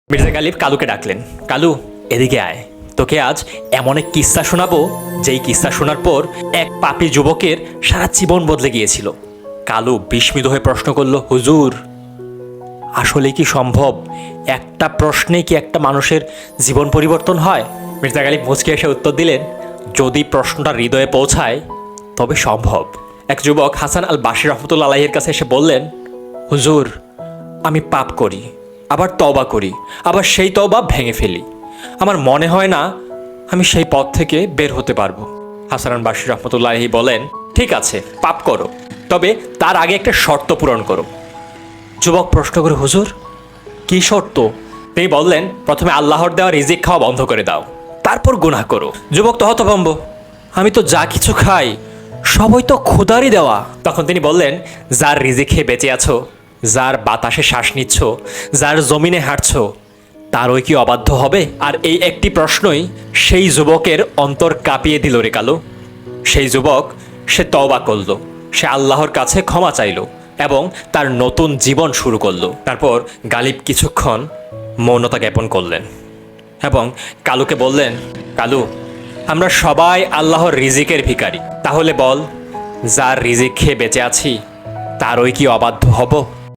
মির্জা গালিব কালুকে ডাকলেন। কালু, এদিকে আয়, তোকে আজ এমন এক কিস্সা শোনাবো যেই কিস্সা শোনার পর এক পাপী যুবকের সারা জীবন বদলে গিয়েছিল। কালু বিস্মিত হয়ে প্রশ্ন করল, হুজুর, আসলে কি সম্ভব একটা প্রশ্নে কি একটা মানুষের জীবন পরিবর্তন হয়? মির্জা গালিব মুচকি এসে উত্তর দিলেন, যদি প্রশ্নটা হৃদয়ে পৌঁছায় তবে সম্ভব। এক যুবক হাসান আল বাশির রহমতুল্লাহ আলাইহির কাছে এসে বললেন, হুজুর, আমি পাপ করি, আবার তওবা করি, আবার সেই তওবা ভেঙে ফেলি। আমার মনে হয় না আমি সেই পথ থেকে বের হতে পারবো। হাসান আল বাশির রহমতুল্লাহ আলাইহি বলেন, ঠিক আছে, পাপ করো, তবে তার আগে একটা শর্ত পূরণ করো। যুবক প্রশ্ন করে, হুজুর, কি শর্ত? তিনি বললেন, প্রথমে আল্লাহর দেওয়া রিজিক খাওয়া বন্ধ করে দাও, তারপর গুনাহ করো। যুবক তো হতভম্ব, আমি তো যা কিছু খাই সবই তো খোদারই দেওয়া। তখন তিনি বললেন, যার রিজিক খেয়ে বেঁচে আছো, যার বাতাসে শ্বাস নিচ্ছ, যার জমিনে হাঁটছো, তারই কি অবাধ্য হবে? আর এই একটি প্রশ্নই সেই যুবকের অন্তর কাঁপিয়ে দিল রে কালো। সেই যুবক, সে তওবা করলো, সে আল্লাহর কাছে ক্ষমা চাইল এবং তার নতুন জীবন শুরু করলো। তারপর গালিব কিছুক্ষণ মৌনতা জ্ঞাপন করলেন এবং কালুকে বললেন, কালু, আমরা সবাই আল্লাহর রিজিকের ভিখারি, তাহলে বল, যার রিজিক খেয়ে বেঁচে আছি তারই কি অবাধ্য হব?